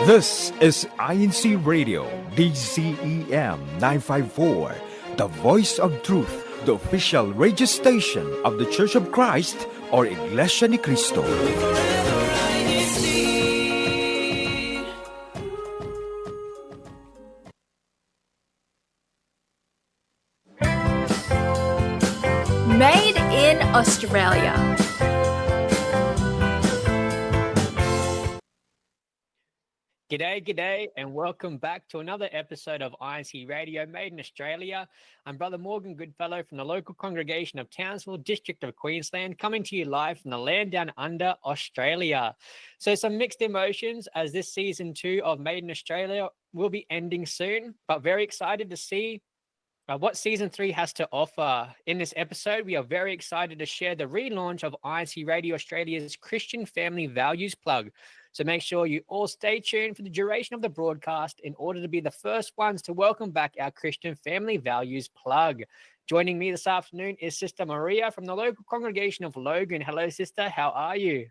This is INCRadio, DCEM 954, the voice of truth, the official radio station of the Church of Christ or Iglesia ni Cristo. Made in Australia. G'day, and welcome back to another episode of INCRadio Made in Australia. I'm Brother Morgan Goodfellow from the local congregation of Townsville, District of Queensland, coming to you live from the land down under, Australia. So some mixed emotions as this season 2 of Made in Australia will be ending soon, but very excited to see what season 3 has to offer. In this episode, we are very excited to share the relaunch of INCRadio Australia's Christian Family Values Plug. So make sure you all stay tuned for the duration of the broadcast in order to be the first ones to welcome back our Christian Family Values Plug. Joining me this afternoon is Sister Maria from the local congregation of Logan. Hello, sister. How are you?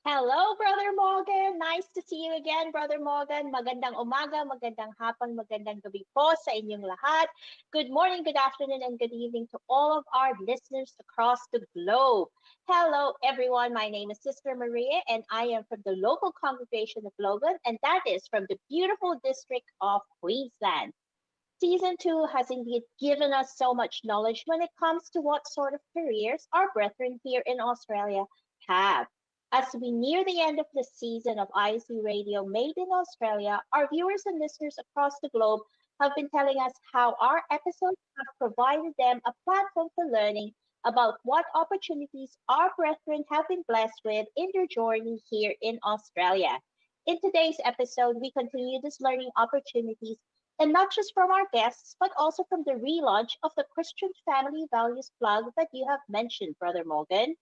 Hello, Brother Morgan. Nice to see you again, Brother Morgan. Magandang umaga, magandang hapon, magandang gabi po sa inyong lahat. Good morning, good afternoon, and good evening to all of our listeners across the globe. Hello, everyone. My name is Sister Maria, and I am from the local congregation of Logan, and that is from the beautiful district of Queensland. Season 2 has indeed given us so much knowledge when it comes to what sort of careers our brethren here in Australia have. As we near the end of the season of INCRadio Made in Australia, our viewers and listeners across the globe have been telling us how our episodes have provided them a platform for learning about what opportunities our brethren have been blessed with in their journey here in Australia. In today's episode, we continue these learning opportunities, and not just from our guests, but also from the relaunch of the Christian Family Values Plug that you have mentioned, Brother Morgan.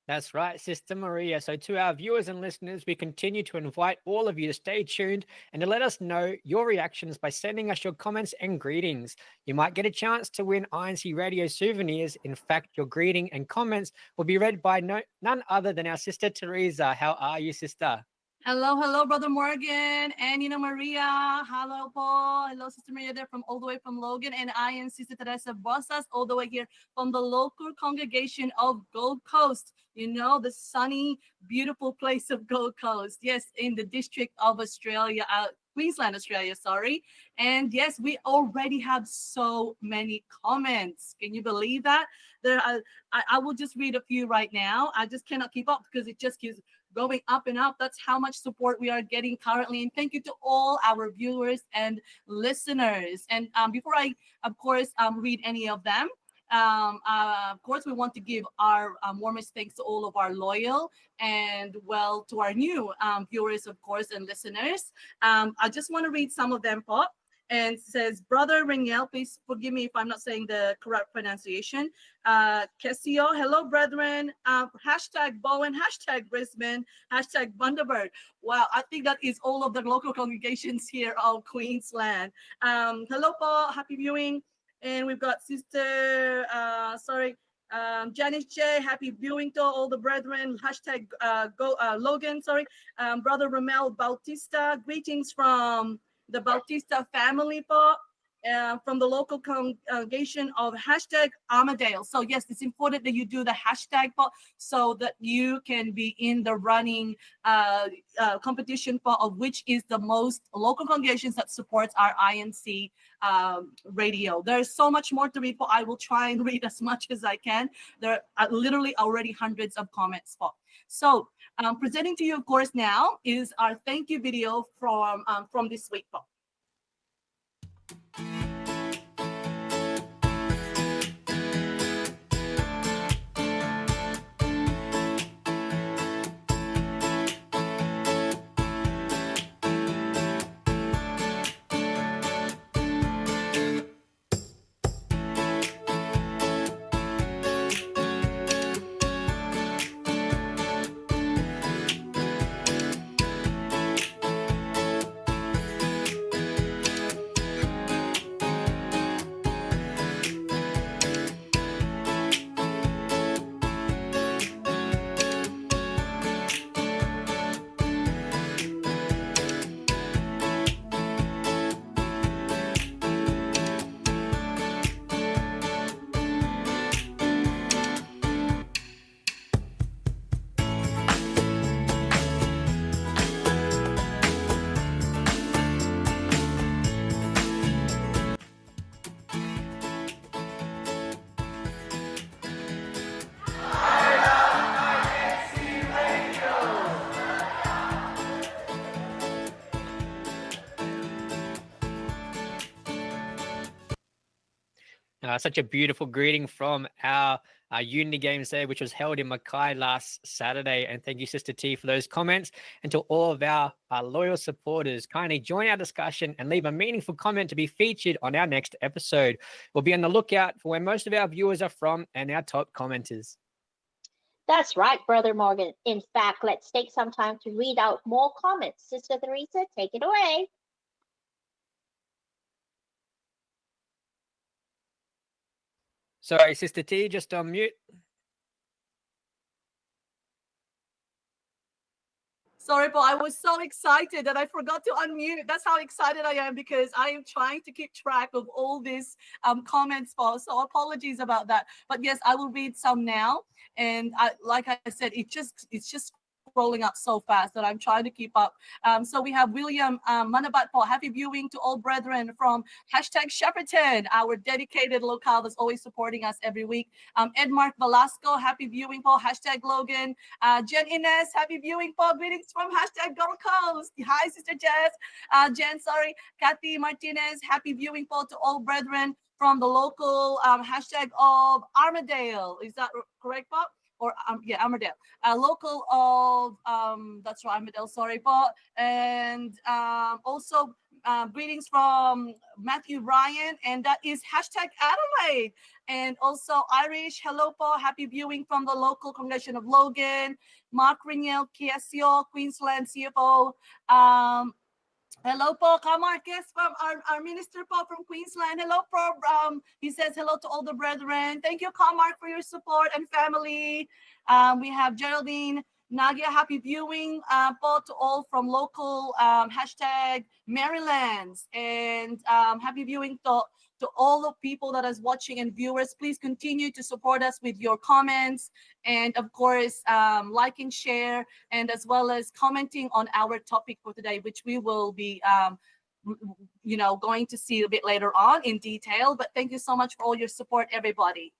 That's right, Sister Maria. So to our viewers and listeners, we continue to invite all of you to stay tuned and to let us know your reactions by sending us your comments and greetings. You might get a chance to win INCRadio souvenirs. In fact, your greeting and comments will be read by none other than our Sister Teresa. How are you, sister? Hello, Brother Morgan and Maria. Hello po. Hello, Sister Maria there from all the way from Logan. And I am Sister Teresa Bosas, all the way here from the local congregation of Gold Coast. You know, the sunny, beautiful place of Gold Coast. Yes, in the district of Australia, Queensland, Australia, sorry. And yes, we already have so many comments. Can you believe that? I will just read a few right now. I just cannot keep up because it just keeps going up and up. That's how much support we are getting currently. And thank you to all our viewers and listeners. And before I, of course, read any of them, of course, we want to give our warmest thanks to all of our loyal and to our new viewers, of course, and listeners. I just want to read some of them, Pop. And says, Brother Ringel, please forgive me if I'm not saying the correct pronunciation. Kesio, hello, brethren. Hashtag Bowen, hashtag Brisbane, hashtag Bundaberg. Wow, I think that is all of the local congregations here of Queensland. Hello, Paul, happy viewing. And we've got Sister, Janice J, happy viewing to all the brethren. Hashtag Logan, Brother Ramel Bautista, greetings from the Bautista family po, from the local congregation of hashtag Armadale. So yes, it's important that you do the hashtag po, so that you can be in the running competition po, of which is the most local congregations that supports our INC radio. There's so much more to read po. I will try and read as much as I can. There are literally already hundreds of comments po. So presenting to you, of course, now is our thank you video from this week po. such a beautiful greeting from our Unity Games there, which was held in Mackay last Saturday. And thank you, Sister T, for those comments. And to all of our loyal supporters, kindly join our discussion and leave a meaningful comment to be featured on our next episode. We'll be on the lookout for where most of our viewers are from and our top commenters. That's right, Brother Morgan. In fact, let's take some time to read out more comments. Sister Teresa, take it away. Sorry, Sister T, just on mute. Sorry, Paul. I was so excited that I forgot to unmute. That's how excited I am because I am trying to keep track of all these comments, Paul. So apologies about that. But yes, I will read some now. And like I said, it's just scrolling up so fast that I'm trying to keep up. So we have William Manabat Paul. Happy viewing to all brethren from #Shepperton, our dedicated locale that's always supporting us every week. Edmark Velasco, happy viewing Paul. #Logan. Jen Inez, happy viewing Paul. Greetings from #Gold Coast. Hi, Sister Jen, sorry. Kathy Martinez, happy viewing Paul to all brethren from the local hashtag of Armadale. Is that correct, Paul? Or yeah, Armadale, local of that's right, Armadale. Sorry, Paul. And also greetings from Matthew Ryan, and that is #Adelaide. And also Irish, hello, Paul. Happy viewing from the local congregation of Logan. Mark Ringel, Kiesio, Queensland CFO. Hello, Paul Camarquez from our minister, Paul, from Queensland. Hello, Paul. He says hello to all the brethren. Thank you, Camark, for your support and family. We have Geraldine Nagia, happy viewing, Paul, to all from local #Marylands. And happy viewing to all the people that is watching and viewers. Please continue to support us with your comments and, of course, like and share, and as well as commenting on our topic for today, which we will be going to see a bit later on in detail. But thank you so much for all your support, everybody.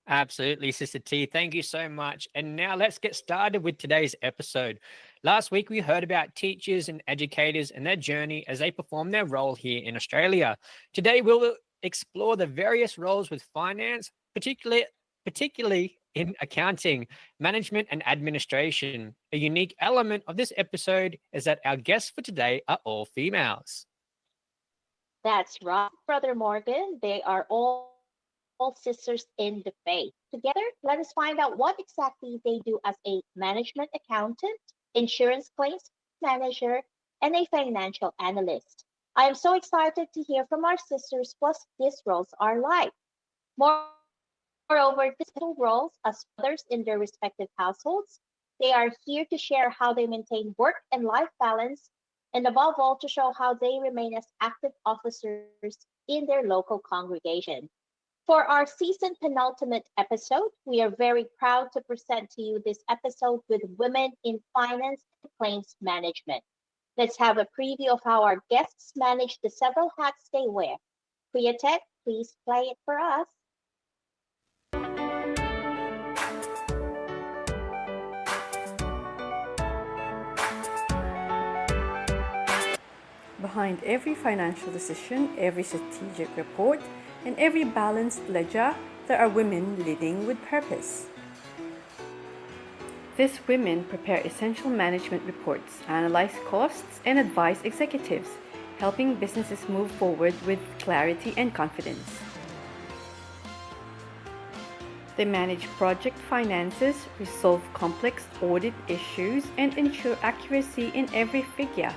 Absolutely, Sister T. Thank you so much. And now let's get started with today's episode. Last week, we heard about teachers and educators and their journey as they perform their role here in Australia. Today, we'll explore the various roles with finance, particularly in accounting, management, and administration. A unique element of this episode is that our guests for today are all females. That's right, Brother Morgan. They are all sisters in the faith. Together, let us find out what exactly they do as a management accountant, insurance claims manager, and a financial analyst. I am so excited to hear from our sisters what these roles are like. Moreover, these roles as mothers in their respective households, they are here to share how they maintain work and life balance, and above all, to show how they remain as active officers in their local congregation. For our season penultimate episode, we are very proud to present to you this episode with Women in Finance and Claims Management. Let's have a preview of how our guests manage the several hats they wear. Priya Tech, please play it for us. Behind every financial decision, every strategic report, and every balanced ledger, there are women leading with purpose. These women prepare essential management reports, analyze costs, and advise executives, helping businesses move forward with clarity and confidence. They manage project finances, resolve complex audit issues, and ensure accuracy in every figure,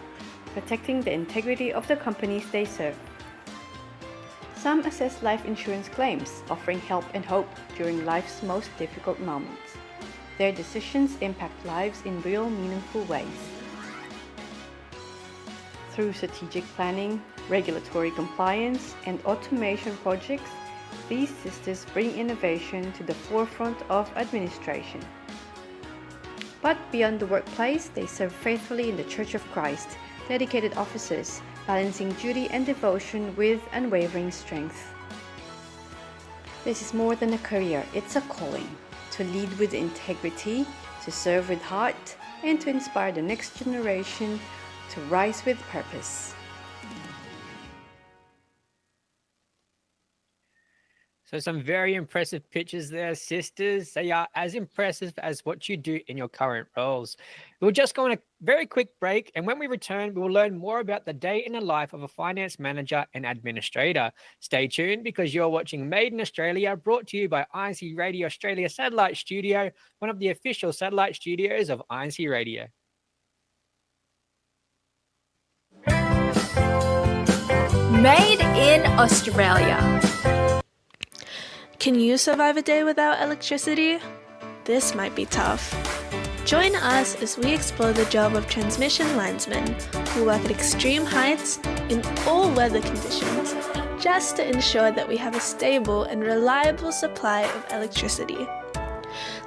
protecting the integrity of the companies they serve. Some assess life insurance claims, offering help and hope during life's most difficult moments. Their decisions impact lives in real, meaningful ways. Through strategic planning, regulatory compliance, and automation projects, these sisters bring innovation to the forefront of administration. But beyond the workplace, they serve faithfully in the Church of Christ, dedicated officers, balancing duty and devotion with unwavering strength. This is more than a career, it's a calling. To lead with integrity, to serve with heart, and to inspire the next generation to rise with purpose. So some very impressive pictures there, sisters. They are as impressive as what you do in your current roles. We'll just go on a very quick break, and when we return, we will learn more about the day in the life of a finance manager and administrator. Stay tuned because you're watching Made in Australia, brought to you by INC Radio Australia Satellite Studio, one of the official satellite studios of INC Radio. Made in Australia. Can you survive a day without electricity? This might be tough. Join us as we explore the job of transmission linesmen who work at extreme heights in all weather conditions just to ensure that we have a stable and reliable supply of electricity.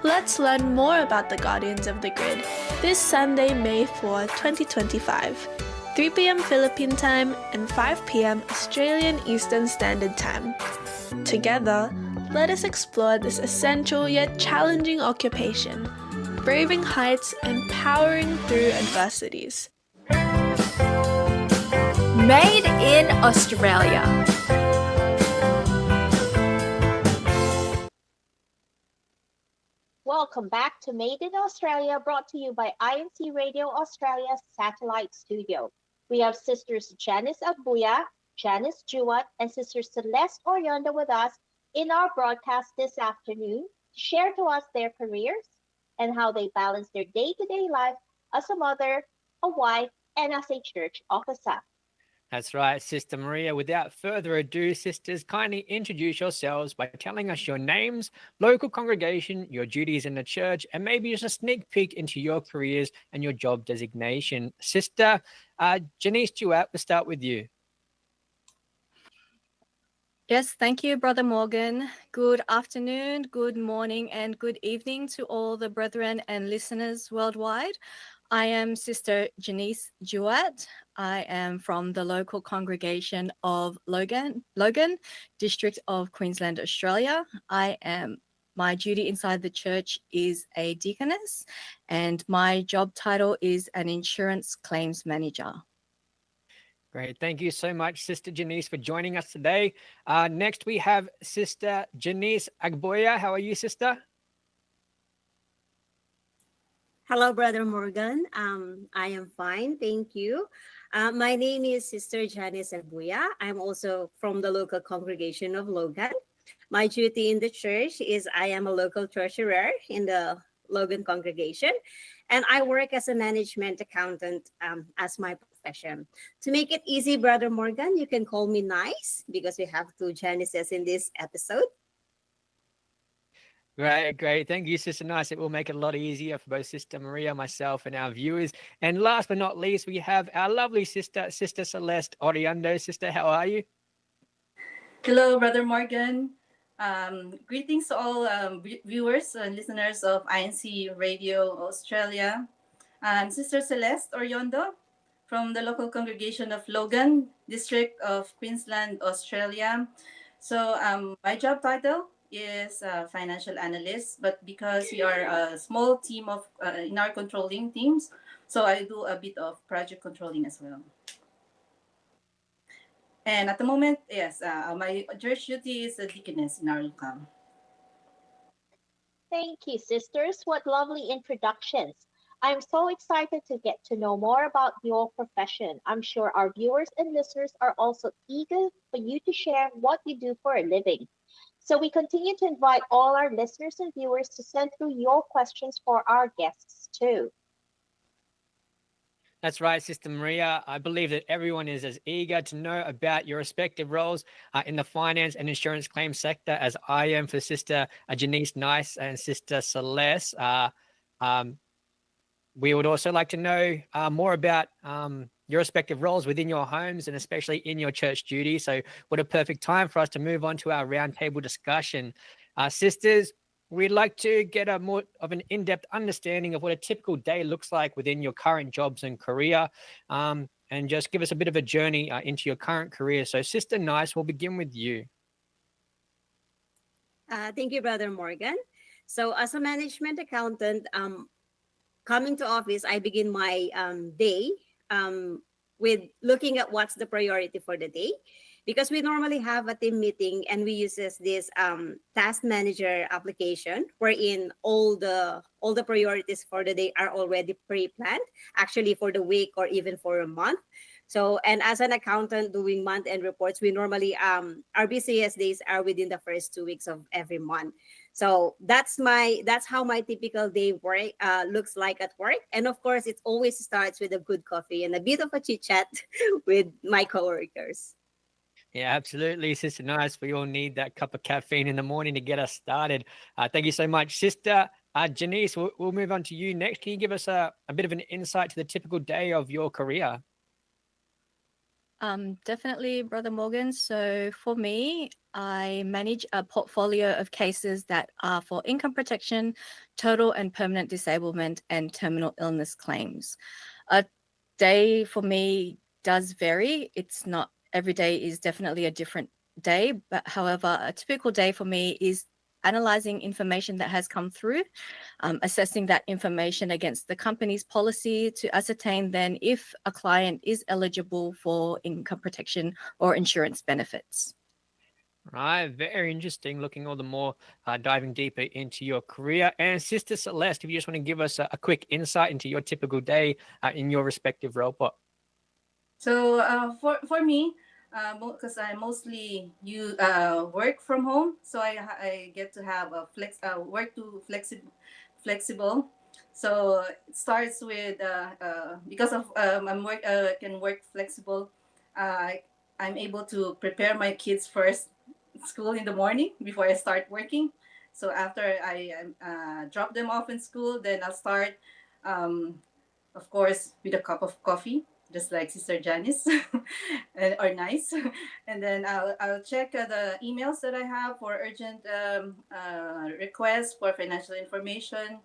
Let's learn more about the Guardians of the Grid this Sunday, May 4, 2025, 3 p.m. Philippine time and 5 p.m. Australian Eastern Standard Time. Together, let us explore this essential yet challenging occupation, braving heights and powering through adversities. Made in Australia. Welcome back to Made in Australia, brought to you by INC Radio Australia Satellite Studio. We have sisters Janice Agbuya, Janice Jewett, and Sister Celeste Orionda with us in our broadcast this afternoon to share to us their careers and how they balance their day-to-day life as a mother, a wife, and as a church officer. That's right, Sister Maria. Without further ado, sisters, kindly introduce yourselves by telling us your names, local congregation, your duties in the church, and maybe just a sneak peek into your careers and your job designation. Sister Janice Jewett, we'll start with you. Yes, thank you, Brother Morgan. Good afternoon, good morning, and good evening to all the brethren and listeners worldwide. I am Sister Janice Jewett. I am from the local congregation of Logan, District of Queensland, Australia. My duty inside the church is a deaconess, and my job title is an insurance claims manager. Great. Thank you so much, Sister Janice, for joining us today. Next, we have Sister Janice Agboya. How are you, Sister? Hello, Brother Morgan. I am fine, thank you. My name is Sister Janice Agbuya. I'm also from the local congregation of Logan. My duty in the church is I am a local treasurer in the Logan congregation, and I work as a management accountant as my profession. To make it easy, Brother Morgan, you can call me Nice because we have two Janices in this episode. Great. Thank you, Sister Nice. It will make it a lot easier for both Sister Maria, myself, and our viewers. And last but not least, we have our lovely sister, Sister Celeste Oriondo. Sister, how are you? Hello, Brother Morgan. Greetings to all viewers and listeners of INC Radio Australia. I'm Sister Celeste Oriondo from the local congregation of Logan, District of Queensland, Australia. So my job title is financial analyst, but because we are a small team of in our controlling teams, so I do a bit of project controlling as well. And at the moment, yes, my church duty is a deaconess in our locale. Thank you, sisters. What lovely introductions. I'm so excited to get to know more about your profession. I'm sure our viewers and listeners are also eager for you to share what you do for a living. So we continue to invite all our listeners and viewers to send through your questions for our guests too. That's right, Sister Maria. I believe that everyone is as eager to know about your respective roles in the finance and insurance claims sector as I am for Sister Janice Nice and Sister Celeste. We would also like to know more about your respective roles within your homes and especially in your church duty. So what a perfect time for us to move on to our roundtable discussion. Sisters, we'd like to get a more of an in-depth understanding of what a typical day looks like within your current jobs and career, and just give us a bit of a journey into your current career. So Sister Nice, we'll begin with you. Thank you, Brother Morgan. So as a management accountant, coming to office, I begin my day with looking at what's the priority for the day. because we normally have a team meeting and we use this task manager application wherein all the priorities for the day are already pre-planned, actually for the week or even for a month. So, and as an accountant doing month end reports, we normally our busiest days are within the first 2 weeks of every month. So that's how my typical day work looks like at work. And of course, it always starts with a good coffee and a bit of a chit chat with my coworkers. Yeah, absolutely, Sister Nice. We all need that cup of caffeine in the morning to get us started. Thank you so much, Sister Janice. We'll move on to you next. Can you give us a bit of an insight to the typical day of your career? Definitely, Brother Morgan. So for me, I manage a portfolio of cases that are for income protection, total and permanent disablement, and terminal illness claims. A day for me does vary. It's not every day is definitely a different day, but however, a typical day for me is analyzing information that has come through, assessing that information against the company's policy to ascertain then if a client is eligible for income protection or insurance benefits. Right, very interesting. Looking all the more, diving deeper into your career. And Sister Celeste, if you just want to give us a quick insight into your typical day in your respective role. So for me, because I mostly work from home, so I get to have a work to flexible. So it starts with because of I'm work can work flexible. I'm able to prepare my kids first school in the morning before I start working. So after I drop them off in school, then I'll start, of course, with a cup of coffee, just like Sister Janice, or nice. And then I'll check the emails that I have for urgent requests for financial information.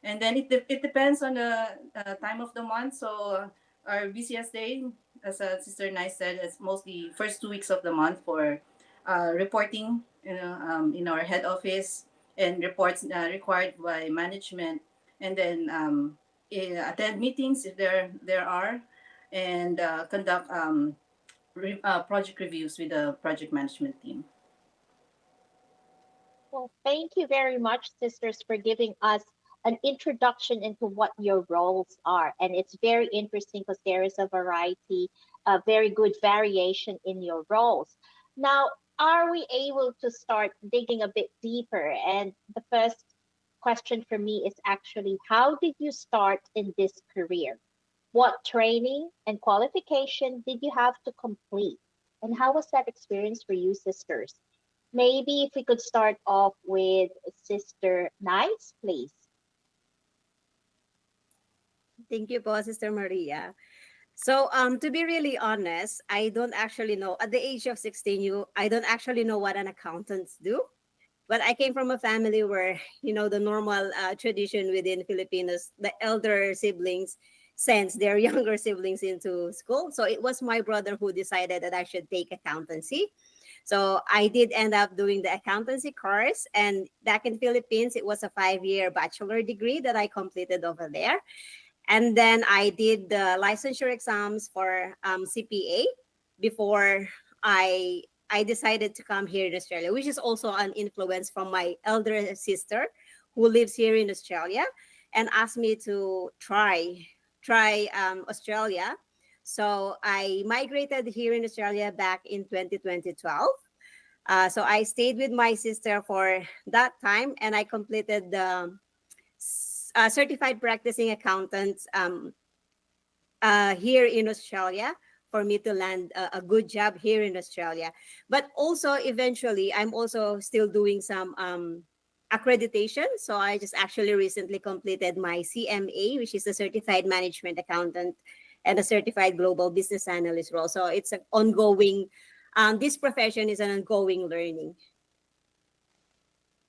And then it depends on the time of the month. So our busiest day, as Sister Nice said, is mostly first 2 weeks of the month for reporting, in our head office, and reports required by management, and then attend meetings if there are, and conduct project reviews with the project management team. Well, thank you very much, sisters, for giving us an introduction into what your roles are. And it's very interesting because there is a variety, a very good variation in your roles. Now, are we able to start digging a bit deeper? And the first question for me is actually, how did you start in this career? What training and qualification did you have to complete? And how was that experience for you, sisters? Maybe if we could start off with Sister Nice, please. Thank you, po, Sister Maria. So, to be really honest, I don't actually know. At the age of 16, I don't actually know what an accountants do. But I came from a family where, the normal tradition within Filipinos, the elder siblings sends their younger siblings into school. So it was my brother who decided that I should take accountancy. So I did end up doing the accountancy course. And back in Philippines, it was a 5-year bachelor degree that I completed over there. And then I did the licensure exams for CPA before I decided to come here in Australia, which is also an influence from my elder sister who lives here in Australia and asked me to try Australia. So I migrated here in Australia back in 2012. So I stayed with my sister for that time, and I completed the certified practicing accountant here in Australia for me to land a good job here in Australia. But also eventually, I'm also still doing some accreditation. So I just actually recently completed my CMA, which is a certified management accountant and a certified global business analyst role. So it's an ongoing, this profession is an ongoing learning.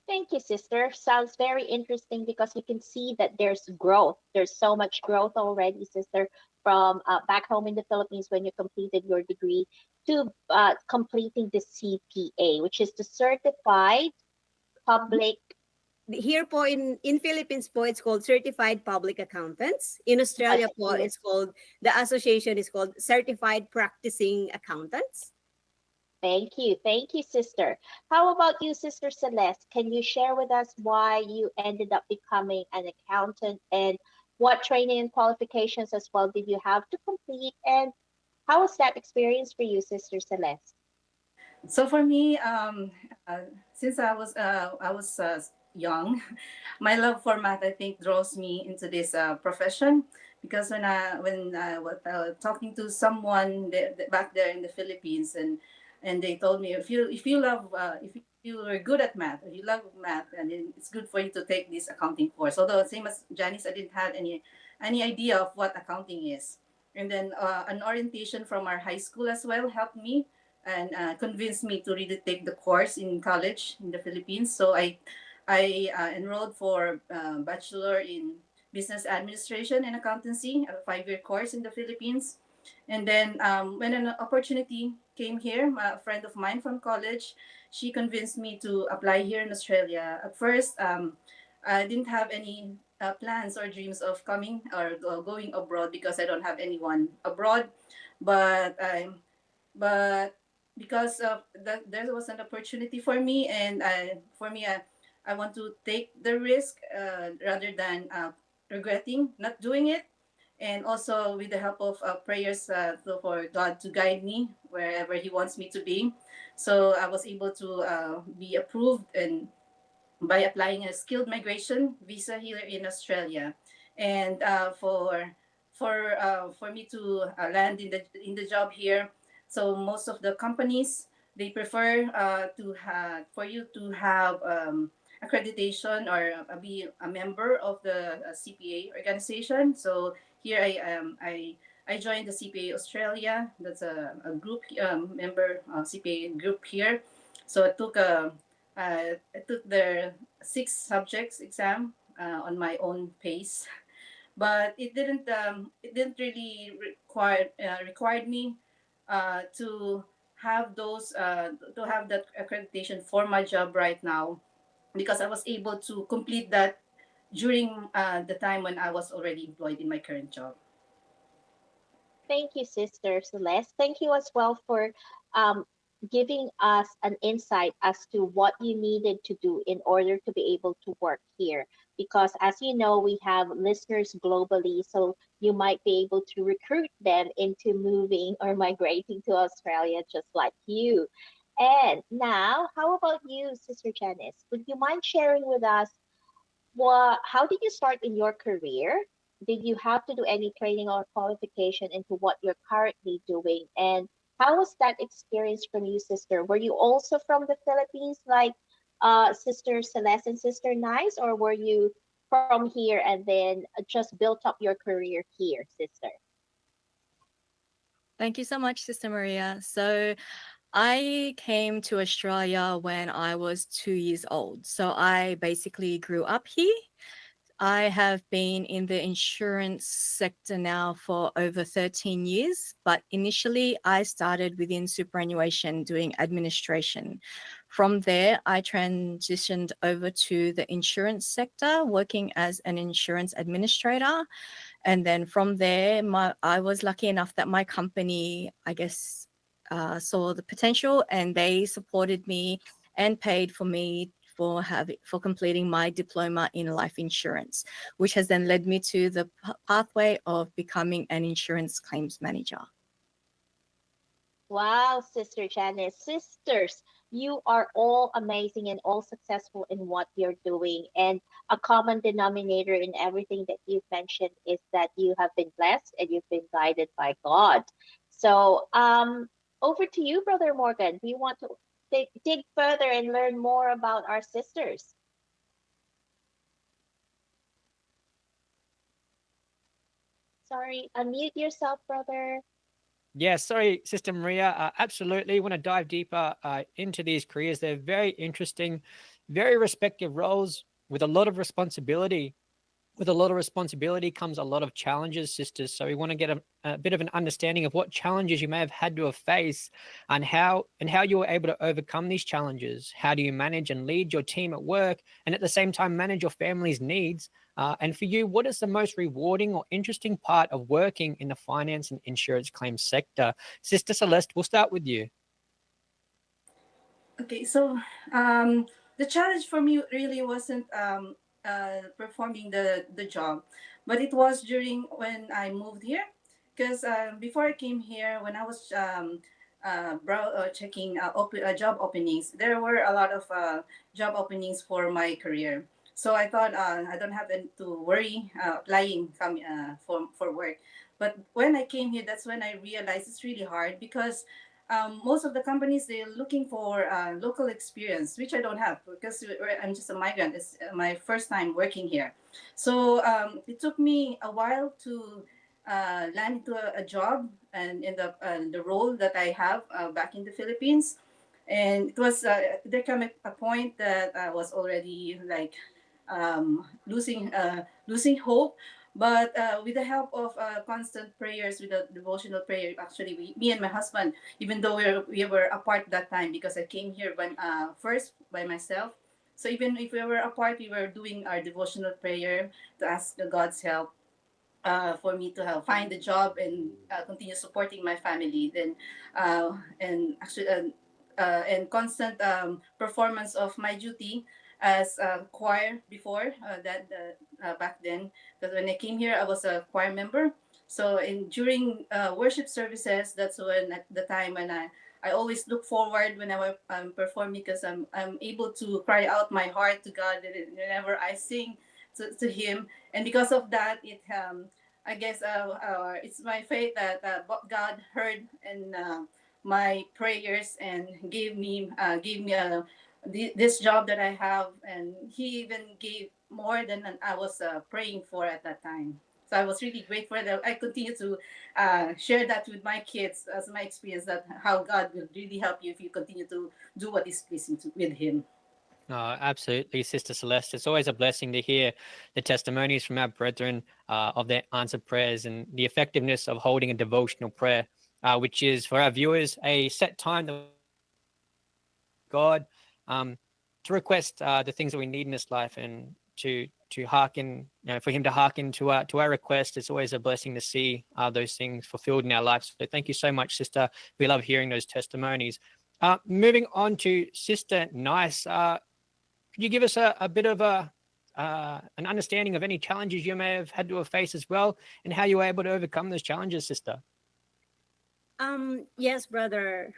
Thank you, sister. Sounds very interesting because you can see that there's growth. There's so much growth already, sister, from back home in the Philippines when you completed your degree to completing the CPA, which is the Certified Public. Here po in Philippines po, it's called Certified Public Accountants. In Australia po, it's called, the association is called Certified Practicing Accountants. Thank you, sister. How about you, Sister Celeste? Can you share with us why you ended up becoming an accountant and what training and qualifications as well did you have to complete? And how was that experience for you, Sister Celeste? So for me, since I was young, my love for math I think draws me into this profession because when I was talking to someone back there in the Philippines and they told me if you love if you are good at math, if you love math, and then it's good for you to take this accounting course. Although same as Janice, I didn't have any idea of what accounting is. And then an orientation from our high school as well helped me and convinced me to really take the course in college in the Philippines. So I enrolled for bachelor in business administration and accountancy, a 5-year course in the Philippines. And then when an opportunity came here, a friend of mine from college, she convinced me to apply here in Australia. At first, I didn't have any plans or dreams of coming or going abroad because I don't have anyone abroad. But but because of that, there was an opportunity for me, and I want to take the risk rather than regretting not doing it. And also with the help of prayers for God to guide me wherever He wants me to be. So I was able to be approved and by applying a skilled migration visa here in Australia, and for me to land in the job here. So most of the companies they prefer for you to have accreditation or be a member of the CPA organization. So here I am. I joined the CPA Australia. That's a group member CPA group here. So I took the 6 subjects exam on my own pace, but it didn't really required me to have those to have that accreditation for my job right now because I was able to complete that during the time when I was already employed in my current job. Thank you, Sister Celeste. Thank you as well for um, giving us an insight as to what you needed to do in order to be able to work here. Because as you know, we have listeners globally, so you might be able to recruit them into moving or migrating to Australia just like you. And now, how about you, Sister Janice? Would you mind sharing with us how did you start in your career? Did you have to do any training or qualification into what you're currently doing? And how was that experience from you, sister? Were you also from the Philippines, like Sister Celeste and Sister Nice, or were you from here and then just built up your career here, sister? Thank you so much, Sister Maria. So I came to Australia when I was 2 years old. So I basically grew up here. I have been in the insurance sector now for over 13 years, but initially I started within superannuation doing administration. From there, I transitioned over to the insurance sector, working as an insurance administrator. And then from there, I was lucky enough that my company, I guess, saw the potential and they supported me and paid for me for completing my diploma in life insurance, which has then led me to the pathway of becoming an insurance claims manager. Wow, Sister Janice, sisters, you are all amazing and all successful in what you're doing. And a common denominator in everything that you've mentioned is that you have been blessed and you've been guided by God. So, over to you, Brother Morgan. Do you want to dig further and learn more about our sisters? Sorry, unmute yourself, brother. Yeah, sorry, Sister Maria. Absolutely. Want to dive deeper into these careers. They're very interesting, very respective roles with a lot of responsibility. With a lot of responsibility comes a lot of challenges, sisters. So we want to get a bit of an understanding of what challenges you may have had to have faced and how you were able to overcome these challenges. How do you manage and lead your team at work and at the same time manage your family's needs? And for you, what is the most rewarding or interesting part of working in the finance and insurance claims sector? Sister Celeste, we'll start with you. Okay, so um, the challenge for me really wasn't performing the job, but it was during when I moved here. Because before I came here, when I was checking job openings, there were a lot of job openings for my career. So I thought I don't have to worry applying for work. But when I came here, that's when I realized it's really hard because most of the companies they're looking for local experience, which I don't have because I'm just a migrant. It's my first time working here, so it took me a while to land into a job and in the role that I have back in the Philippines. And it was there came a point that I was already like losing hope. But with the help of constant prayers, with a devotional prayer, actually, me and my husband, even though we were apart that time because I came here when first by myself. So even if we were apart, we were doing our devotional prayer to ask God's help for me to help find a job and continue supporting my family. Then and actually and constant performance of my duty as a choir before back then. Because when I came here, I was a choir member. So in during worship services, that's when at the time when I always look forward when I'm performing because I'm able to cry out my heart to God whenever I sing to Him, and because of that, it I guess it's my faith that God heard and my prayers and gave me this job that I have, and He even gave more than I was praying for at that time. So I was really grateful that I continue to share that with my kids as my experience that how God will really help you if you continue to do what is pleasing with Him. Absolutely, Sister Celeste. It's always a blessing to hear the testimonies from our brethren of their answered prayers and the effectiveness of holding a devotional prayer, which is for our viewers a set time that God to request the things that we need in this life and to hearken, for Him to hearken to our request. It's always a blessing to see those things fulfilled in our lives. So thank you so much, Sister. We love hearing those testimonies. Moving on to Sister Nice. Could you give us a bit of an understanding of any challenges you may have had to face as well, and how you were able to overcome those challenges, Sister? Yes, brother.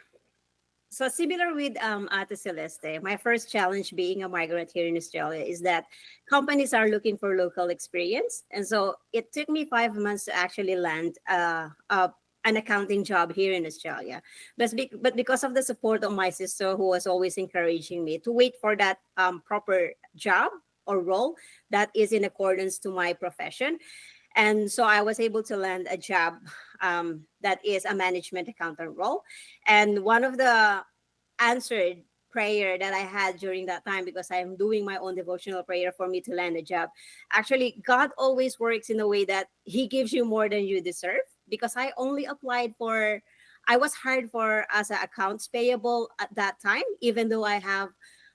So similar with Ate Celeste, my first challenge being a migrant here in Australia is that companies are looking for local experience, and so it took me 5 months to actually land an accounting job here in Australia. But because of the support of my sister, who was always encouraging me to wait for that proper job or role that is in accordance to my profession, and so I was able to land a job that is a management accountant role. And one of the answered prayer that I had during that time, because I'm doing my own devotional prayer for me to land a job. Actually, God always works in a way that He gives you more than you deserve. Because I only applied for, I was hired for as an accounts payable at that time, even though I have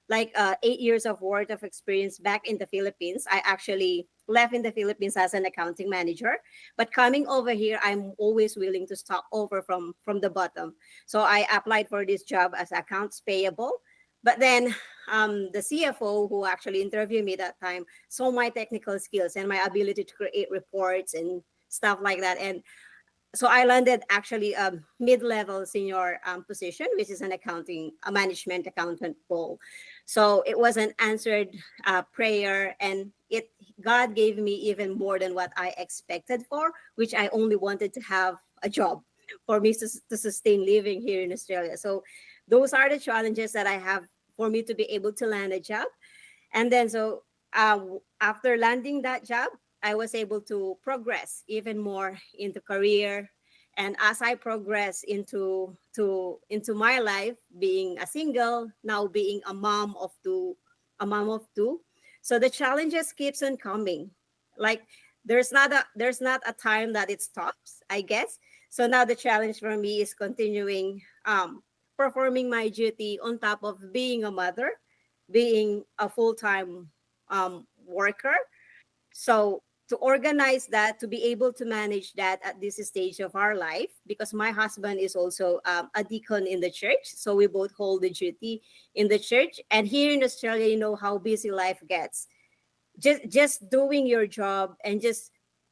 like 8 years of worth of experience back in the Philippines. I actually left in the Philippines as an accounting manager, but coming over here, I'm always willing to start over from the bottom. So I applied for this job as accounts payable. But then the CFO who actually interviewed me that time saw my technical skills and my ability to create reports and stuff like that. And so I landed actually a mid-level senior position, which is a management accountant role. So it was an answered prayer, and God gave me even more than what I expected for, which I only wanted to have a job for me to sustain living here in Australia. So those are the challenges that I have for me to be able to land a job. And then so after landing that job, I was able to progress even more into career. And as I progress into my life, being a single, now being a mom of two. So the challenges keeps on coming. Like there's not a time that it stops, I guess. So now the challenge for me is continuing performing my duty on top of being a mother, being a full-time worker. So to organize that, to be able to manage that at this stage of our life, because my husband is also a deacon in the church. So we both hold the duty in the church. And here in Australia, you know how busy life gets. Just doing your job and just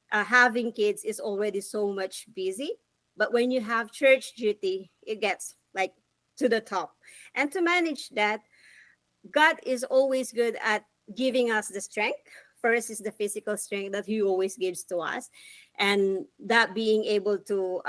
having kids is already so much busy. But when you have church duty, it gets like to the top. And to manage that, God is always good at giving us the strength. First is the physical strength that He always gives to us, and that being able to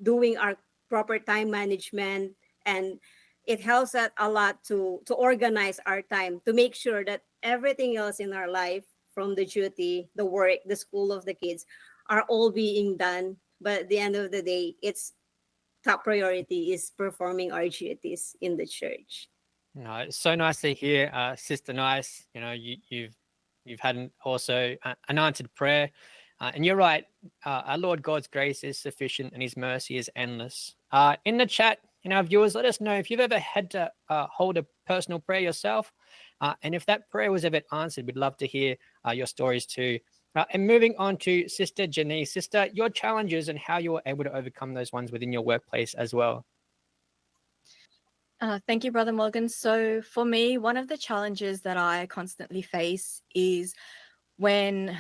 doing our proper time management, and it helps us a lot to organize our time, to make sure that everything else in our life, from the duty, the work, the school of the kids, are all being done. But at the end of the day, it's top priority is performing our duties in the church. No, it's so nice to hear, Sister Nice. You know, you've had also an answered prayer, and you're right. Our Lord God's grace is sufficient, and His mercy is endless. In the chat, you know, viewers, let us know if you've ever had to hold a personal prayer yourself, and if that prayer was ever answered. We'd love to hear your stories too. And moving on to Sister Janice, Sister, your challenges and how you were able to overcome those ones within your workplace as well. Thank you, Brother Morgan. So for me, one of the challenges that I constantly face is when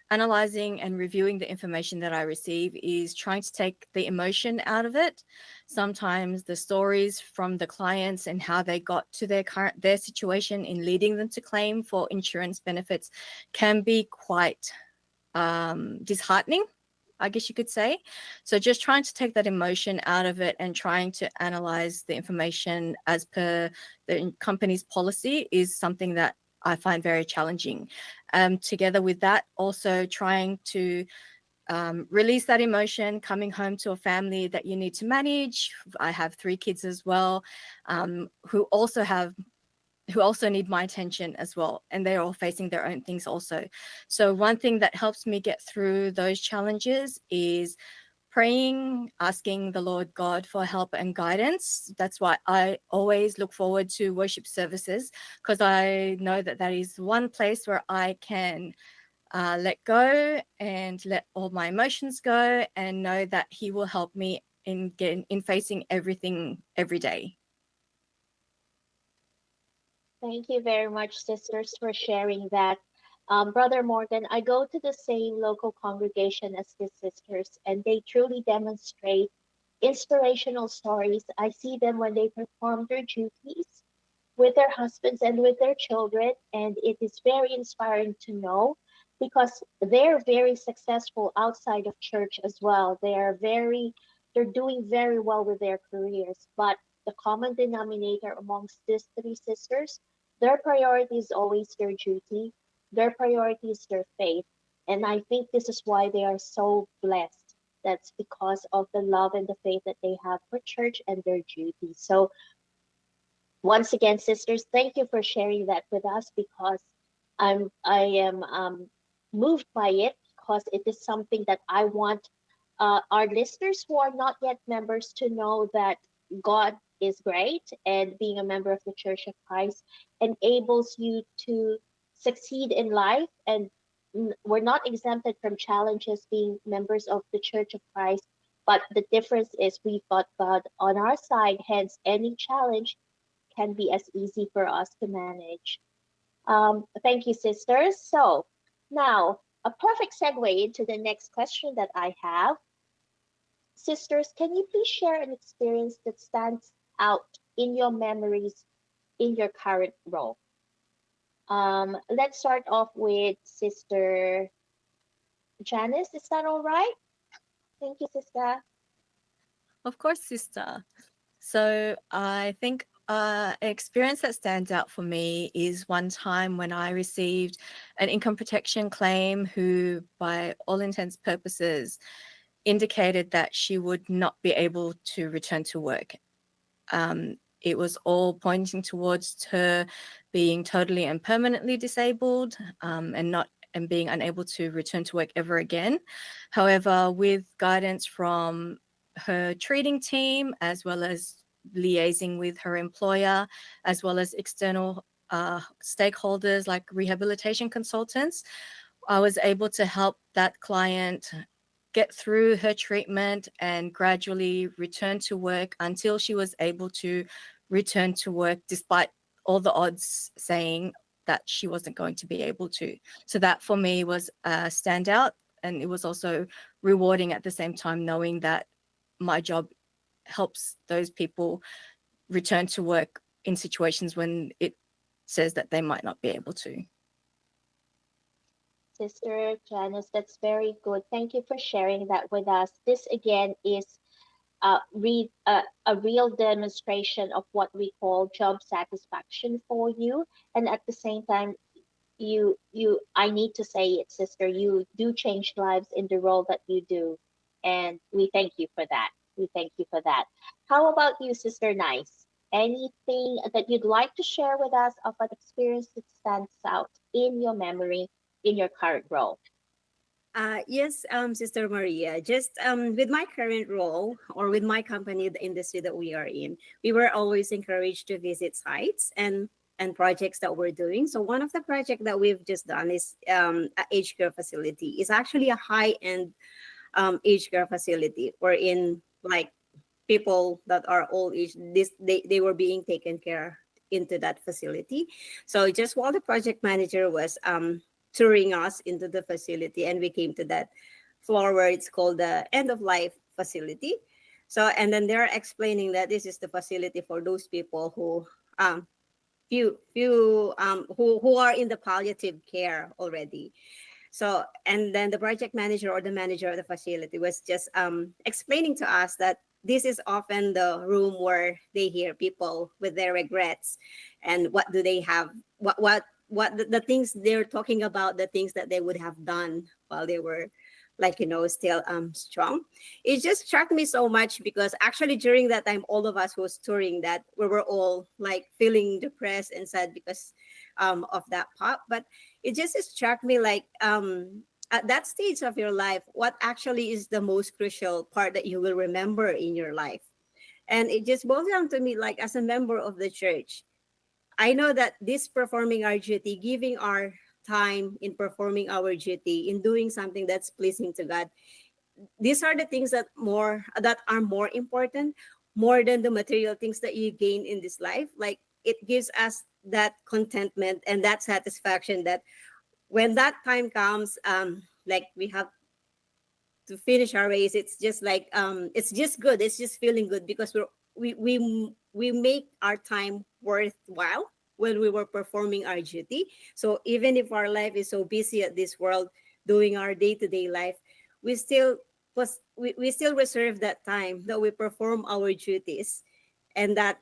analyzing and reviewing the information that I receive is trying to take the emotion out of it. Sometimes the stories from the clients and how they got to their situation in leading them to claim for insurance benefits can be quite disheartening, I guess you could say. So just trying to take that emotion out of it and trying to analyze the information as per the company's policy is something that I find very challenging. Together with that, also trying to release that emotion, coming home to a family that you need to manage. I have 3 kids as well, who also need my attention as well, and they're all facing their own things also. So one thing that helps me get through those challenges is praying, asking the Lord God for help and guidance. That's why I always look forward to worship services, because I know that that is one place where I can let go and let all my emotions go, and know that He will help me in facing everything every day. Thank you very much, sisters, for sharing that. Brother Morgan, I go to the same local congregation as his sisters, and they truly demonstrate inspirational stories. I see them when they perform their duties with their husbands and with their children, and it is very inspiring to know, because they're very successful outside of church as well. They're doing very well with their careers, but the common denominator amongst these 3 sisters, their priority is always their duty, their priority is their faith. And I think this is why they are so blessed. That's because of the love and the faith that they have for church and their duty. So once again, sisters, thank you for sharing that with us, because I am moved by it, because it is something that I want our listeners who are not yet members to know, that God is great, and being a member of the Church of Christ enables you to succeed in life. And we're not exempted from challenges being members of the Church of Christ, but the difference is we've got God on our side, hence any challenge can be as easy for us to manage. Thank you, sisters. So now, a perfect segue into the next question that I have. Sisters, can you please share an experience that stands out in your memories in your current role? Let's start off with Sister Janice. Is that all right? Thank you, sister. Of course, sister. So I think an experience that stands out for me is one time when I received an income protection claim who, by all intents and purposes, indicated that she would not be able to return to work. It was all pointing towards her being totally and permanently disabled, and being unable to return to work ever again. However, with guidance from her treating team, as well as liaising with her employer, as well as external stakeholders like rehabilitation consultants, I was able to help that client get through her treatment and gradually return to work until she was able to return to work despite all the odds saying that she wasn't going to be able to. So that for me was a standout, and it was also rewarding at the same time knowing that my job helps those people return to work in situations when it says that they might not be able to. Sister Janice, that's very good. Thank you for sharing that with us. This again is a real demonstration of what we call job satisfaction for you, and at the same time, I need to say it, sister, you do change lives in the role that you do, and we thank you for that. We thank you for that. How about you, Sister Nice? Anything that you'd like to share with us of an experience that stands out in your memory in your current role? Yes, Sister Maria. Just with my current role or with my company, the industry that we are in, we were always encouraged to visit sites and projects that we're doing. So one of the projects that we've just done is a aged care facility. It's actually a high-end aged care facility wherein like people that are old age, they were being taken care into that facility. So just while the project manager was touring us into the facility, and we came to that floor where it's called the end of life facility. So and then they're explaining that this is the facility for those people who who are in the palliative care already. So and then the project manager or the manager of the facility was just explaining to us that this is often the room where they hear people with their regrets and what do they have, what the things they're talking about, the things that they would have done while they were like, still strong. It just struck me so much because actually during that time, all of us who was touring that, we were all like feeling depressed and sad because of that pop. But it just struck me like at that stage of your life, what actually is the most crucial part that you will remember in your life? And it just boils down to me, like as a member of the church, I know that this performing our duty, giving our time in performing our duty, in doing something that's pleasing to God, these are the things that are more important, more than the material things that you gain in this life. Like it gives us that contentment and that satisfaction that when that time comes, like we have to finish our race, it's just like it's just good, it's just feeling good because we make our time worthwhile when we were performing our duty. So even if our life is so busy at this world doing our day-to-day life, we still we still reserve that time that we perform our duties, and that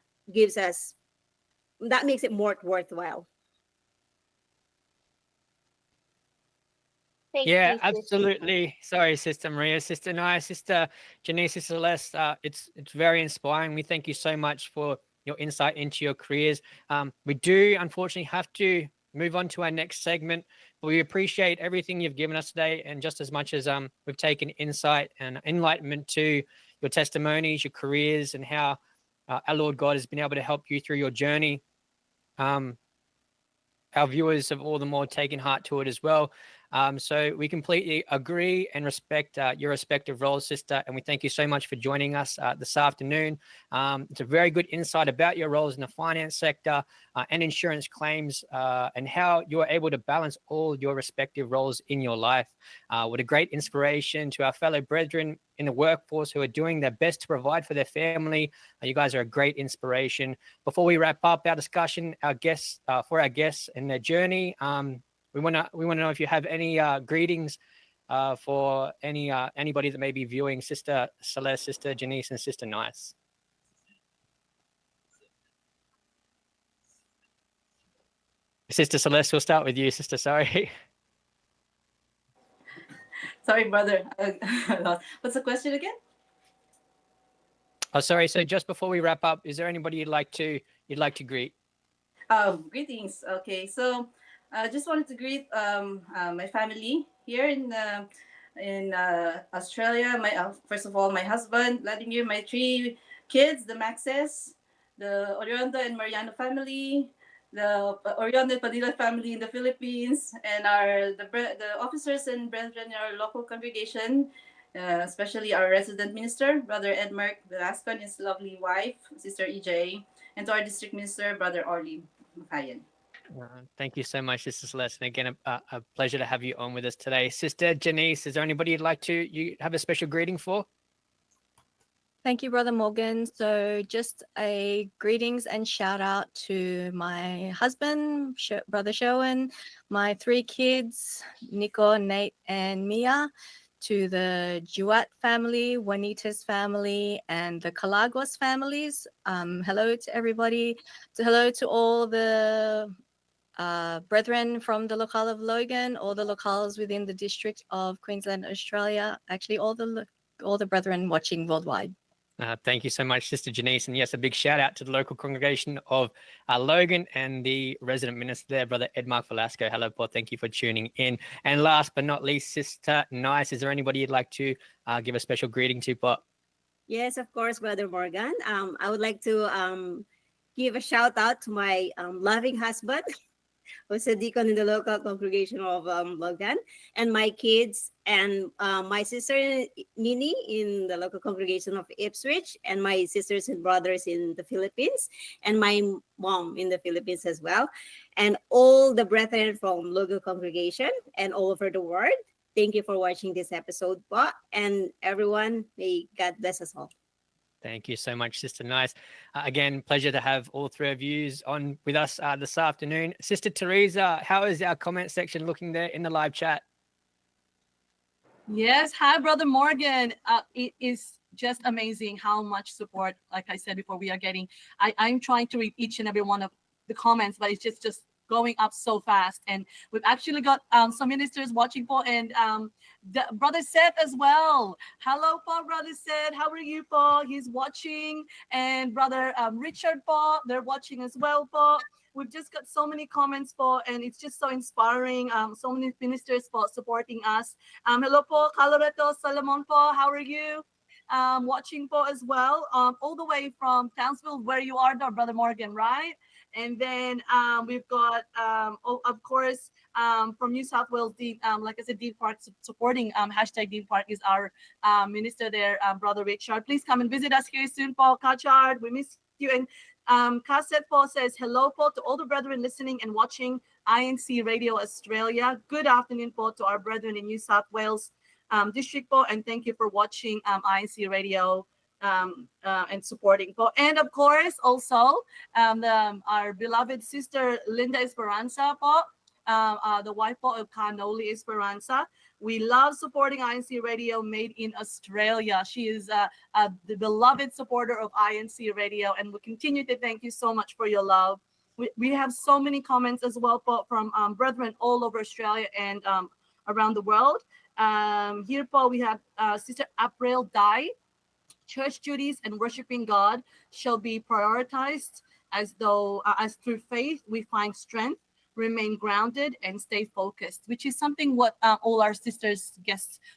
makes it more worthwhile. Thank Yeah, you, sister. absolutely. Sorry, Sister Maria, Sister Naya, Sister Janice, Sister Celeste. It's very inspiring. We thank you so much for your insight into your careers. We do unfortunately have to move on to our next segment, but we appreciate everything you've given us today, and just as much as we've taken insight and enlightenment to your testimonies, your careers, and how our Lord God has been able to help you through your journey. Our viewers have all the more taken heart to it as well. So we completely agree and respect your respective roles, sister. And we thank you so much for joining us this afternoon. It's a very good insight about your roles in the finance sector and insurance claims and how you're able to balance all your respective roles in your life. What a great inspiration to our fellow brethren in the workforce who are doing their best to provide for their family. You guys are a great inspiration. Before we wrap up our discussion, for our guests and their journey, we want to know if you have any greetings for anybody that may be viewing, Sister Celeste, Sister Janice, and Sister Nice. Sister Celeste, we'll start with you, Sister. Sorry. Sorry, brother. What's the question again? Oh, sorry. So just before we wrap up, is there anybody you'd like to greet? Greetings. Okay, so I just wanted to greet my family here in Australia. First of all, my husband Vladimir, my 3 kids, the Maxes, the Oriondo and Mariano family, the Orion de Padilla family in the Philippines, and the officers and brethren in our local congregation, especially our resident minister, Brother Edmark Velasco, and his lovely wife, Sister EJ, and to our district minister, Brother Orly Macayan. Thank you so much, Sister Celeste. And again, a pleasure to have you on with us today. Sister Janice, is there anybody you have a special greeting for? Thank you, Brother Morgan. So just a greetings and shout out to my husband, Brother Sherwin, my 3 kids, Nico, Nate, and Mia, to the Juat family, Juanita's family, and the Calagos families. Hello to everybody. Hello to all the brethren from the locale of Logan, all the locales within the district of Queensland, Australia. Actually, all the brethren watching worldwide. Thank you so much, Sister Janice. And yes, a big shout out to the local congregation of Logan and the resident minister there, Brother Edmark Velasco. Hello, Paul. Thank you for tuning in. And last but not least, Sister Nice, is there anybody you'd like to give a special greeting to, Paul? Yes, of course, Brother Morgan. I would like to give a shout out to my loving husband, who's a deacon in the local congregation of Logan, and my kids, and my sister Nini in the local congregation of Ipswich, and my sisters and brothers in the Philippines, and my mom in the Philippines as well, and all the brethren from local congregation and all over the world. Thank you for watching this episode, po, and everyone, may God bless us all. Thank you so much, Sister Nice. Again, pleasure to have all 3 of you on with us this afternoon. Sister Teresa, how is our comment section looking there in the live chat? Yes, hi, Brother Morgan. It is just amazing how much support, like I said before, we are getting. I'm trying to read each and every one of the comments, but it's just going up so fast. And we've actually got some ministers watching, Paul, and Brother Seth as well. Hello, Paul, Brother Seth. How are you, Paul? He's watching. And Brother Richard, Paul, they're watching as well, Paul. We've just got so many comments, Paul, and it's just so inspiring. So many ministers, Paul, supporting us. Hello, Paul, Caloreto, Salomon, Paul. How are you? Watching, Paul, as well. All the way from Townsville, where you are now, Brother Morgan, right? And then we've got, of course, from New South Wales, like I said, Dean Park supporting hashtag Dean Park is our minister there, Brother Richard. Please come and visit us here soon, Paul Cachard. We miss you. And Cassette Paul says, hello, Paul, to all the brethren listening and watching INC Radio Australia. Good afternoon, Paul, to our brethren in New South Wales District, Paul, and thank you for watching INC Radio and supporting Paul. And of course, also our beloved sister Linda Esperanza, Paul, the wife of Canoli Esperanza. We love supporting INC Radio Made in Australia. She is the beloved supporter of INC Radio, and we continue to thank you so much for your love. We have so many comments as well, Paul, from brethren all over Australia and around the world. Here, Paul, we have Sister April Dai. Church duties and worshiping God shall be prioritized as through faith we find strength, remain grounded, and stay focused, which is something what all our sisters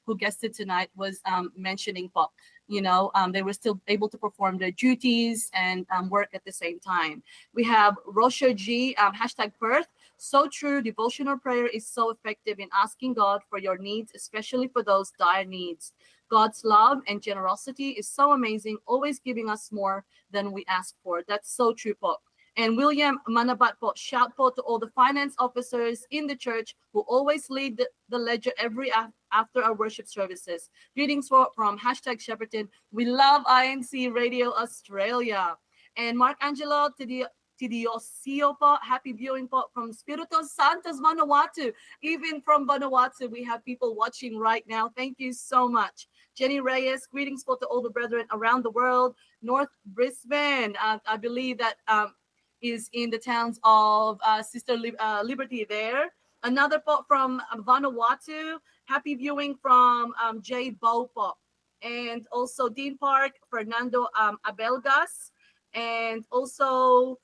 who guested tonight was mentioning, Paul. You know, they were still able to perform their duties and work at the same time. We have Rosha G, hashtag Perth. So true, devotional prayer is so effective in asking God for your needs, especially for those dire needs. God's love and generosity is so amazing, always giving us more than we ask for. That's so true, Paul. And William Manabat, Paul, shout out to all the finance officers in the church who always lead the ledger every after our worship services. Greetings from hashtag Shepperton. We love INC Radio Australia. And Mark Angelo Tidiosio, happy viewing from Espiritu Santos, Vanuatu. Even from Vanuatu, we have people watching right now. Thank you so much. Jenny Reyes, greetings to all the brethren around the world. North Brisbane, I believe that is in the towns of Sister Liberty there. Another pot from Vanuatu. Happy viewing from Jay Bopo. And also Dean Park, Fernando Abelgas. And also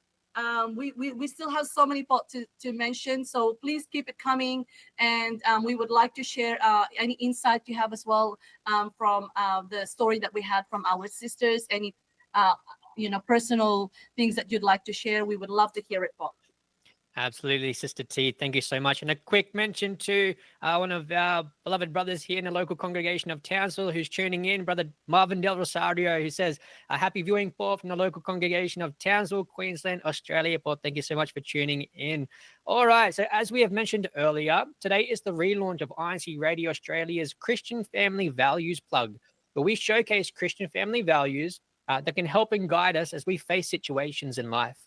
we still have so many pots to mention, so please keep it coming. And we would like to share any insight you have as well from the story that we had from our sisters. Any personal things that you'd like to share, we would love to hear it, Paul. Absolutely, Sister T. Thank you so much. And a quick mention to one of our beloved brothers here in the local congregation of Townsville who's tuning in, Brother Marvin Del Rosario, who says, a happy viewing, Paul, from the local congregation of Townsville, Queensland, Australia. Paul, thank you so much for tuning in. All right. So, as we have mentioned earlier, today is the relaunch of INC Radio Australia's Christian Family Values Plug, where we showcase Christian family values that can help and guide us as we face situations in life.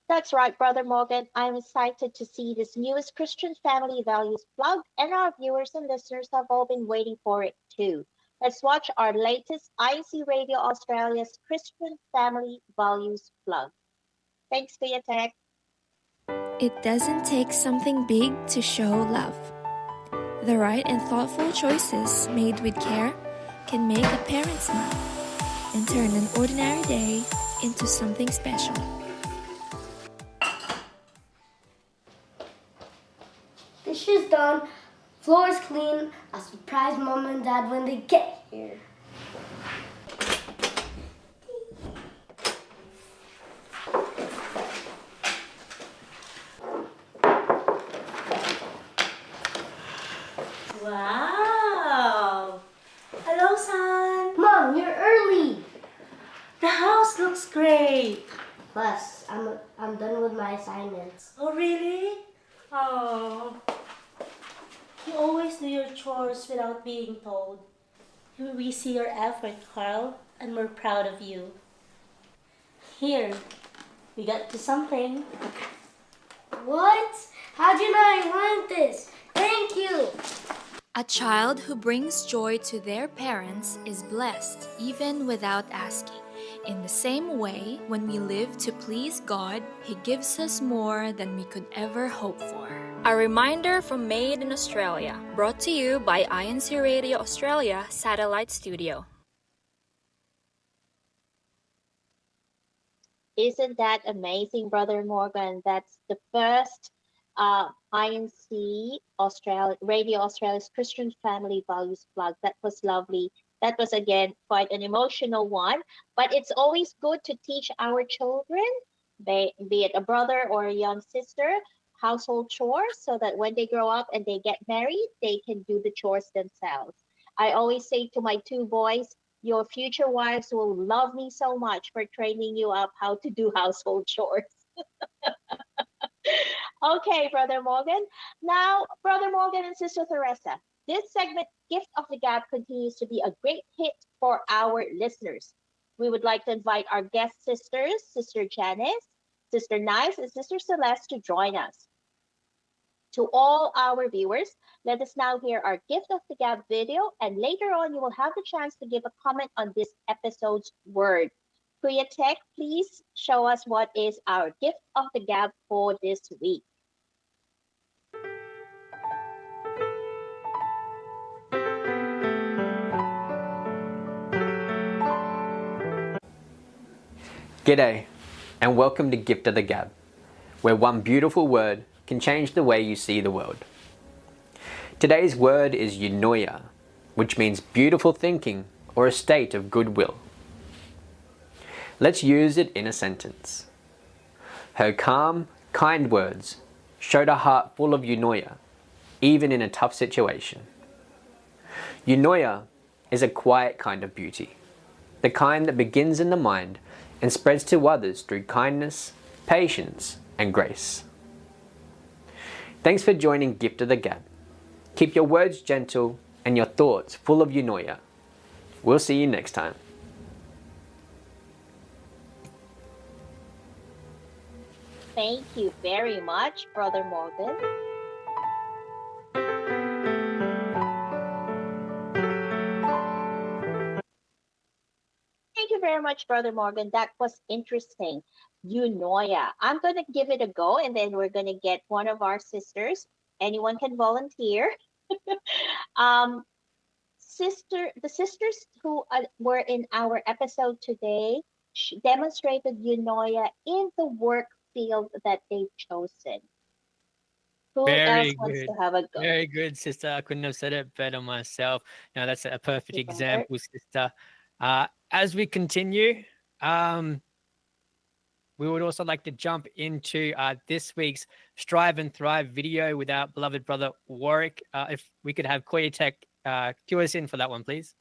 That's right, Brother Morgan. I'm excited to see this newest Christian Family Values plug, and our viewers and listeners have all been waiting for it too. Let's watch our latest IC Radio Australia's Christian Family Values plug. Thanks for your tech. It doesn't take something big to show love. The right and thoughtful choices made with care can make a parent smile and turn an ordinary day into something special. Dishes done, floors clean, a surprise mom and dad when they get here. Wow! Hello, son. Mom, you're early. The house looks great. Plus, I'm done with my assignments. Oh, really? Oh. You always do your chores without being told. We see your effort, Carl, and we're proud of you. Here, we got you something. What? How'd you know I want this? Thank you. A child who brings joy to their parents is blessed even without asking. In the same way, when we live to please God, He gives us more than we could ever hope for. A reminder from Made in Australia, brought to you by INCRadio Australia Satellite Studio. Isn't that amazing, Brother Morgan? That's the first INC Australia Radio Australia's Christian Family Values plug. That was lovely. That was again quite an emotional one, but it's always good to teach our children, be it a brother or a young sister, household chores so that when they grow up and they get married, they can do the chores themselves. I always say to my two boys, your future wives will love me so much for training you up how to do household chores. Okay, Brother Morgan. Now, Brother Morgan and Sister Theresa, this segment, Gift of the Gab, continues to be a great hit for our listeners. We would like to invite our guest sisters, Sister Janice, Sister Nice, and Sister Celeste to join us. To all our viewers, let us now hear our Gift of the Gab video, and later on you will have the chance to give a comment on this episode's word. Kuya Tech, please show us what is our Gift of the Gab for this week. G'day, and welcome to Gift of the Gab, where one beautiful word can change the way you see the world. Today's word is eunoia, which means beautiful thinking or a state of goodwill. Let's use it in a sentence. Her calm, kind words showed a heart full of eunoia, even in a tough situation. Eunoia is a quiet kind of beauty, the kind that begins in the mind and spreads to others through kindness, patience, and grace. Thanks for joining Gift of the Gab. Keep your words gentle and your thoughts full of eunoia. We'll see you next time. Thank you very much, Brother Morgan. Thank you very much, Brother Morgan. That was interesting. Eunoia. I'm going to give it a go, and then we're going to get one of our sisters. Anyone can volunteer. The sisters who were in our episode today demonstrated eunoia in the work field that they've chosen. Who else wants to have a go? Very good, sister. I couldn't have said it better myself. No, that's a perfect example, sister. As we continue, we would also like to jump into this week's Strive and Thrive video with our beloved brother Warwick. If we could have Koya Tech cue us in for that one, please.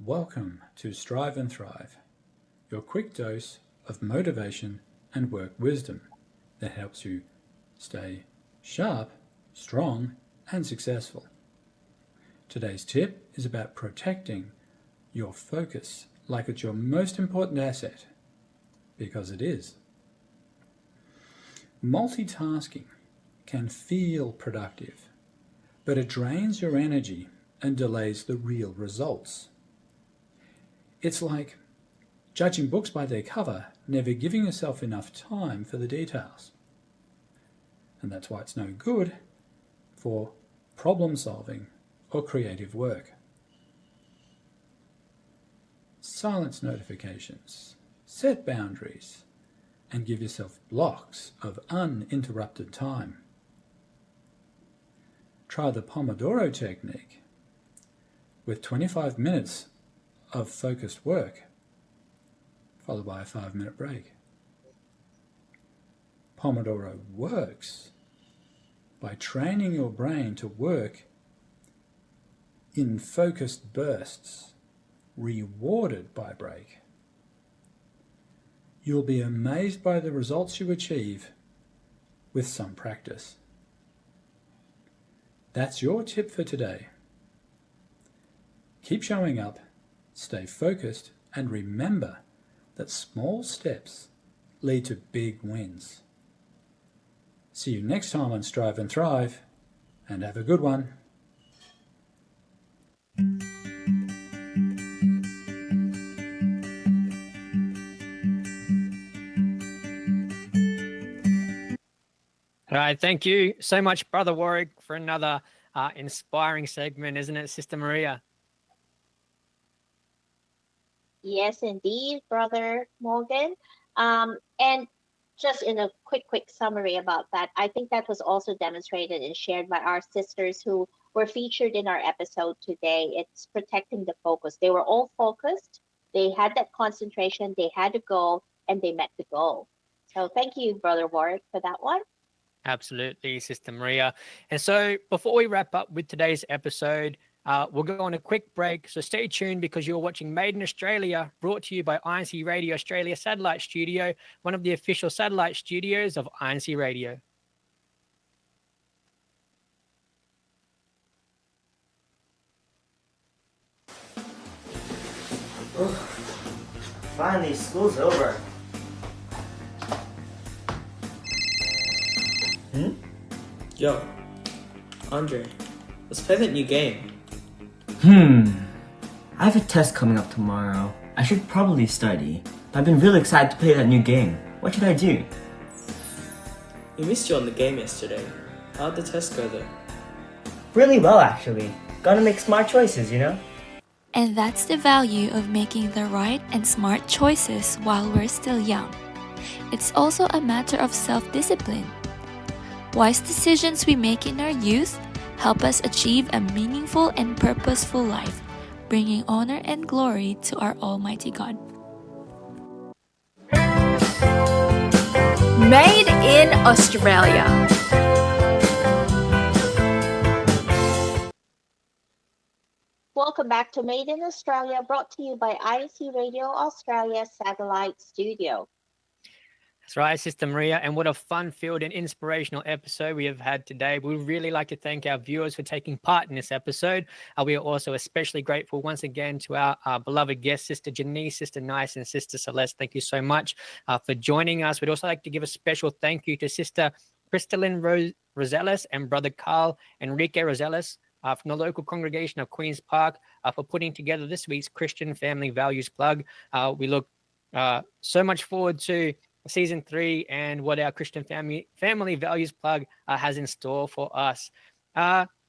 Welcome to Strive and Thrive, your quick dose of motivation and work wisdom that helps you stay sharp, strong, and successful. Today's tip is about protecting your focus like it's your most important asset, because it is. Multitasking can feel productive, but it drains your energy and delays the real results. It's like judging books by their cover, never giving yourself enough time for the details. And that's why it's no good for problem solving or creative work. Silence notifications, set boundaries, and give yourself blocks of uninterrupted time. Try the Pomodoro technique with 25 minutes of focused work, followed by a 5-minute break. Pomodoro works by training your brain to work in focused bursts, rewarded by break. You'll be amazed by the results you achieve with some practice. That's your tip for today. Keep showing up, stay focused, and remember that small steps lead to big wins. See you next time on Strive and Thrive, and have a good one. All right, thank you so much, Brother Warwick, for another inspiring segment, isn't it, Sister Maria? Yes, indeed, Brother Morgan. And just in a quick summary about that, I think that was also demonstrated and shared by our sisters who were featured in our episode today. It's protecting the focus. They were all focused. They had that concentration. They had a goal, and they met the goal. So thank you, Brother Warwick, for that one. Absolutely, Sister Maria. And so before we wrap up with today's episode, we'll go on a quick break. So stay tuned, because you're watching Made in Australia, brought to you by INCRadio Australia Satellite Studio, one of the official satellite studios of INCRadio. Finally, school's over. Yo, Andre, let's play that new game. I have a test coming up tomorrow. I should probably study. I've been really excited to play that new game. What should I do? We missed you on the game yesterday. How'd the test go though? Really well, actually. Gotta make smart choices, you know? And that's the value of making the right and smart choices while we're still young. It's also a matter of self-discipline. Wise decisions we make in our youth help us achieve a meaningful and purposeful life, bringing honor and glory to our Almighty God. Made in Australia. Welcome back to Made in Australia, brought to you by INCRadio Australia Satellite Studio. That's right, Sister Maria. And what a fun-filled and inspirational episode we have had today. We would really like to thank our viewers for taking part in this episode. We are also especially grateful once again to our beloved guests, Sister Janice, Sister Nice, and Sister Celeste. Thank you so much for joining us. We'd also like to give a special thank you to Sister Crystalline Rosales and Brother Carl Enrique Rosales from the local congregation of Queen's Park for putting together this week's Christian Family Values Plug. We look so much forward to Season 3 and what our Christian Family Values Plug has in store for us.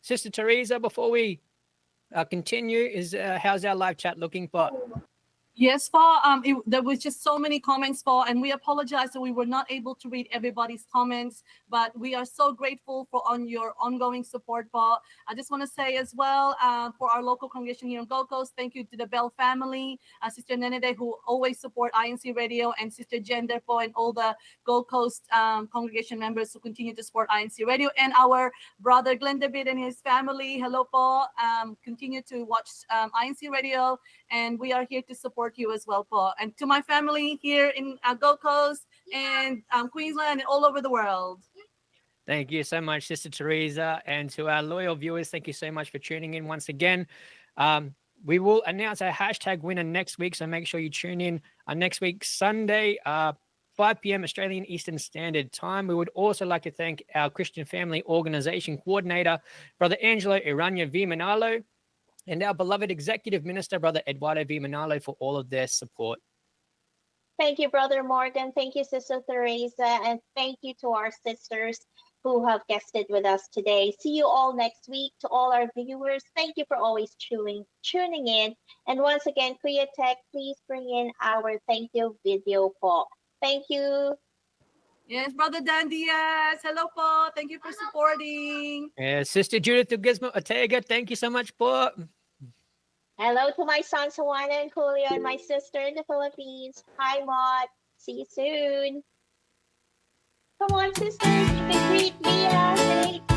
Sister Teresa, before we continue, how's our live chat looking for? Yes, po. There was just so many comments, po, and we apologize that we were not able to read everybody's comments, but we are so grateful for your ongoing support, po. I just want to say as well, for our local congregation here in Gold Coast, thank you to the Bell family, Sister Nenede, who always support INC Radio, and Sister Gender, po, and all the Gold Coast congregation members who continue to support INC Radio, and our brother Glenn David and his family. Hello, po. Continue to watch INC Radio, and we are here to support you as well, po. And to my family here in Gold Coast and Queensland and all over the world. Thank you so much, Sister Teresa. And to our loyal viewers, thank you so much for tuning in once again. We will announce our hashtag winner next week, so make sure you tune in next week, Sunday, 5 p.m. Australian Eastern Standard Time. We would also like to thank our Christian Family Organization Coordinator, Brother Angelo Irania Vimanalo, and our beloved Executive Minister, Brother Eduardo Vimanalo, for all of their support. Thank you, Brother Morgan. Thank you, Sister Teresa. And thank you to our sisters who have guested with us today. See you all next week. To all our viewers, thank you for always tuning in. And once again, Kuya Tech, please bring in our thank you video po. Thank you. Yes, Brother Dan Diaz. Hello, po. Thank you for supporting. Sister Judith Gizmo Ortega, thank you so much, po. Hello to my sons, Juana and Julio, and my sister in the Philippines. Hi, Mott. See you soon. Come on, sisters. You can greet Mia. Great.